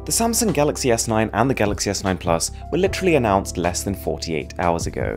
The Samsung Galaxy S9 and the Galaxy S9 Plus were literally announced less than 48 hours ago.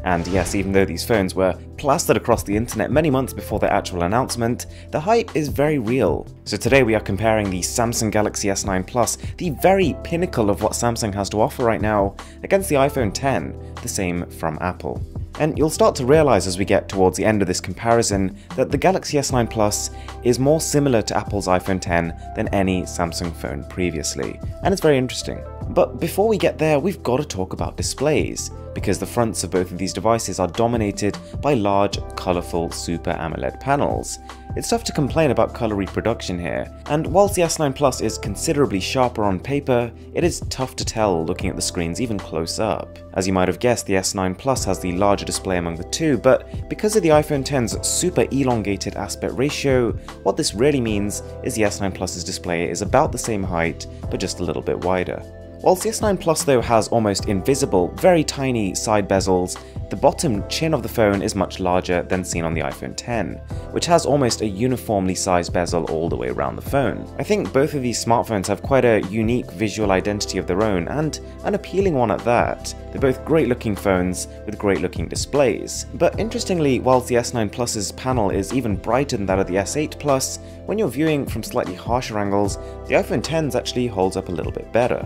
And yes, even though these phones were plastered across the internet many months before their actual announcement, the hype is very real. So today we are comparing the Samsung Galaxy S9 Plus, the very pinnacle of what Samsung has to offer right now, against the iPhone X, the same from Apple. And you'll start to realize as we get towards the end of this comparison that the Galaxy S9 Plus is more similar to Apple's iPhone X than any Samsung phone previously, and it's very interesting. But before we get there, we've got to talk about displays, because the fronts of both of these devices are dominated by large, colourful Super AMOLED panels. It's tough to complain about colour reproduction here, and whilst the S9 Plus is considerably sharper on paper, it is tough to tell looking at the screens even close up. As you might have guessed, the S9 Plus has the larger display among the two, but because of the iPhone X's super elongated aspect ratio, what this really means is the S9 Plus's display is about the same height, but just a little bit wider. Whilst the S9 Plus though has almost invisible, very tiny side bezels, the bottom chin of the phone is much larger than seen on the iPhone X, which has almost a uniformly sized bezel all the way around the phone. I think both of these smartphones have quite a unique visual identity of their own, and an appealing one at that. They're both great looking phones with great looking displays. But interestingly, whilst the S9 Plus's panel is even brighter than that of the S8 Plus, when you're viewing from slightly harsher angles, the iPhone X actually holds up a little bit better.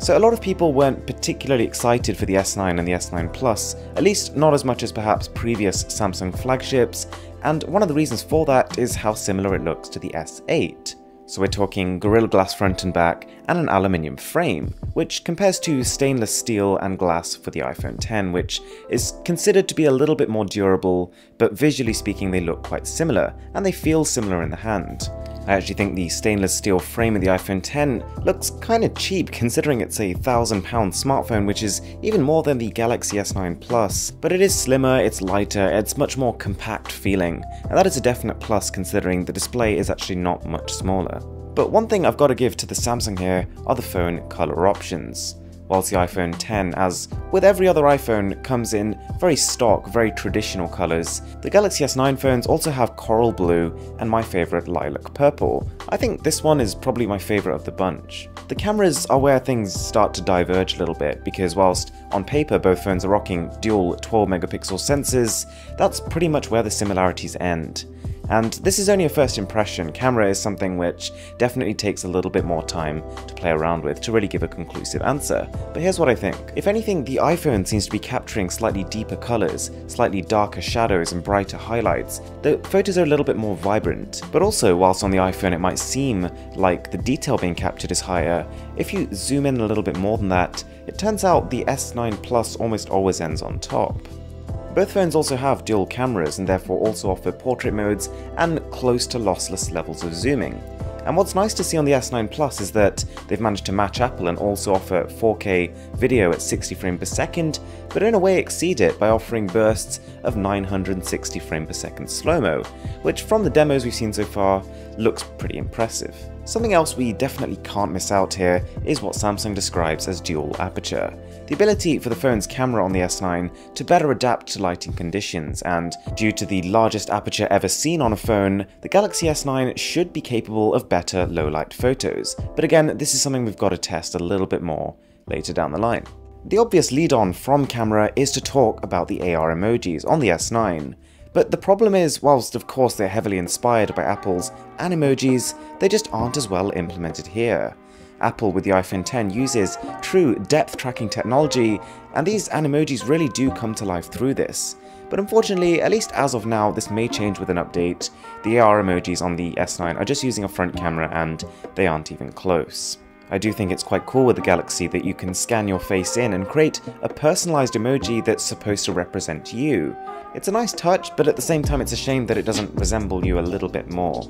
So a lot of people weren't particularly excited for the S9 and the S9 Plus, at least not as much as perhaps previous Samsung flagships, and one of the reasons for that is how similar it looks to the S8. So we're talking Gorilla Glass front and back and an aluminium frame, which compares to stainless steel and glass for the iPhone X, which is considered to be a little bit more durable, but visually speaking they look quite similar, and they feel similar in the hand. I actually think the stainless steel frame of the iPhone X looks kinda cheap considering it's a £1,000 smartphone, which is even more than the Galaxy S9 Plus, but it is slimmer, it's lighter, it's much more compact feeling, and that is a definite plus considering the display is actually not much smaller. But one thing I've got to give to the Samsung here are the phone colour options. Whilst the iPhone X, as with every other iPhone, comes in very stock, very traditional colours, the Galaxy S9 phones also have coral blue and my favourite lilac purple. I think this one is probably my favourite of the bunch. The cameras are where things start to diverge a little bit, because whilst on paper both phones are rocking dual 12 megapixel sensors, that's pretty much where the similarities end. And this is only a first impression. Camera is something which definitely takes a little bit more time to play around with to really give a conclusive answer. But here's what I think. If anything, the iPhone seems to be capturing slightly deeper colours, slightly darker shadows and brighter highlights. The photos are a little bit more vibrant. But also, whilst on the iPhone it might seem like the detail being captured is higher, if you zoom in a little bit more than that, it turns out the S9 Plus almost always ends on top. Both phones also have dual cameras and therefore also offer portrait modes and close to lossless levels of zooming. And what's nice to see on the S9 Plus is that they've managed to match Apple and also offer 4K video at 60 frames per second, but in a way exceed it by offering bursts of 960 frames per second slow-mo, which from the demos we've seen so far looks pretty impressive. Something else we definitely can't miss out here is what Samsung describes as dual aperture. The ability for the phone's camera on the S9 to better adapt to lighting conditions, and due to the largest aperture ever seen on a phone, the Galaxy S9 should be capable of better low-light photos. But again, this is something we've got to test a little bit more later down the line. The obvious lead-on from camera is to talk about the AR emojis on the S9. But the problem is, whilst of course they're heavily inspired by Apple's Animojis, they just aren't as well implemented here. Apple with the iPhone X uses true depth tracking technology, and these Animojis really do come to life through this. But unfortunately, at least as of now, this may change with an update. The AR emojis on the S9 are just using a front camera and they aren't even close. I do think it's quite cool with the Galaxy that you can scan your face in and create a personalized emoji that's supposed to represent you. It's a nice touch, but at the same time it's a shame that it doesn't resemble you a little bit more.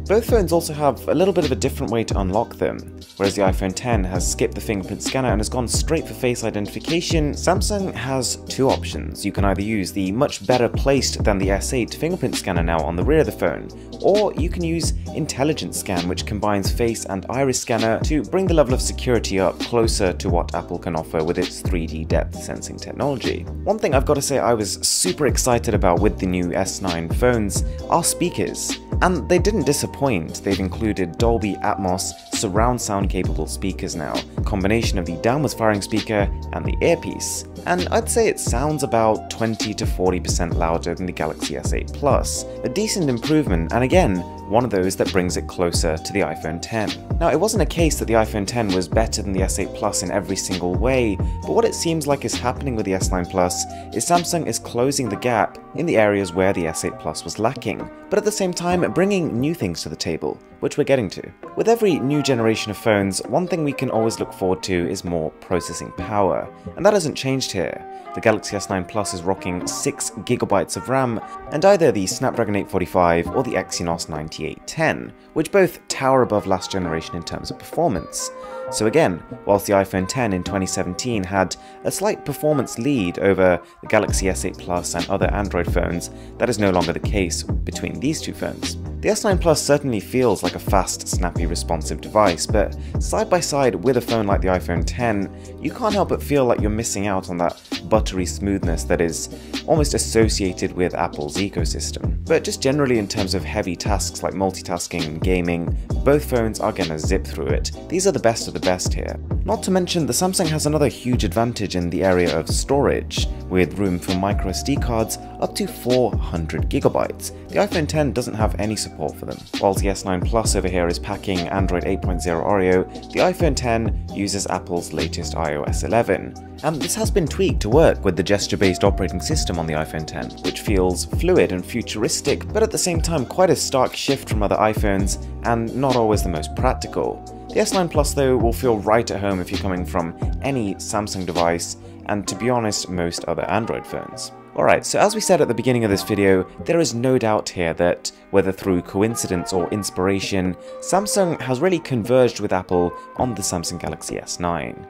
Both phones also have a little bit of a different way to unlock them. Whereas the iPhone X has skipped the fingerprint scanner and has gone straight for face identification, Samsung has two options. You can either use the much better placed than the S8 fingerprint scanner now on the rear of the phone, or you can use Intelligent Scan, which combines face and iris scanner to bring the level of security up closer to what Apple can offer with its 3D depth sensing technology. One thing I've got to say I was super excited about with the new S9 phones are speakers, and they didn't disappoint. point, they've included Dolby Atmos surround sound capable speakers now, a combination of the downwards firing speaker and the earpiece. And I'd say it sounds about 20 to 40% louder than the Galaxy S8 Plus, a decent improvement, and again, one of those that brings it closer to the iPhone X. Now, it wasn't a case that the iPhone X was better than the S8 Plus in every single way, but what it seems like is happening with the S9 Plus is Samsung is closing the gap in the areas where the S8 Plus was lacking, but at the same time bringing new things to the table, which we're getting to. With every new generation of phones, one thing we can always look forward to is more processing power, and that hasn't changed here. The Galaxy S9 Plus is rocking 6GB of RAM, and either the Snapdragon 845 or the Exynos 9810, which both tower above last generation in terms of performance. So again, whilst the iPhone X in 2017 had a slight performance lead over the Galaxy S8 Plus and other Android phones, that is no longer the case between these two phones. The S9 Plus certainly feels like a fast, snappy, responsive device, but side by side with a phone like the iPhone X, you can't help but feel like you're missing out on that buttery smoothness that is almost associated with Apple's ecosystem. But just generally in terms of heavy tasks like multitasking and gaming, both phones are gonna zip through it. These are the best of the best here. Not to mention, the Samsung has another huge advantage in the area of storage, with room for microSD cards up to 400GB. The iPhone X doesn't have any support for them. While the S9 Plus over here is packing Android 8.0 Oreo, the iPhone X uses Apple's latest iOS 11. And this has been tweaked to work with the gesture-based operating system on the iPhone X, which feels fluid and futuristic, but at the same time quite a stark shift from other iPhones, and not always the most practical. The S9 Plus though will feel right at home if you're coming from any Samsung device, and to be honest, most other Android phones. Alright, so as we said at the beginning of this video, there is no doubt here that, whether through coincidence or inspiration, Samsung has really converged with Apple on the Samsung Galaxy S9.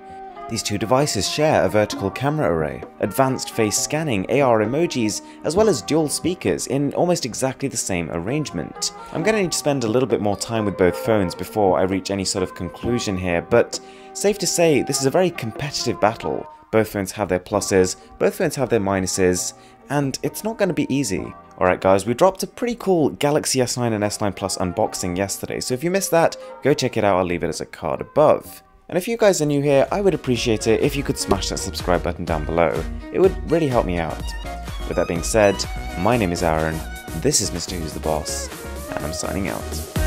These two devices share a vertical camera array, advanced face scanning, AR emojis, as well as dual speakers in almost exactly the same arrangement. I'm going to need to spend a little bit more time with both phones before I reach any sort of conclusion here, but safe to say this is a very competitive battle. Both phones have their pluses, both phones have their minuses, and it's not going to be easy. Alright guys, we dropped a pretty cool Galaxy S9 and S9 Plus unboxing yesterday, so if you missed that, go check it out, I'll leave it as a card above. And if you guys are new here, I would appreciate it if you could smash that subscribe button down below. It would really help me out. With that being said, my name is Aaron, this is Mr. Who's the Boss, and I'm signing out.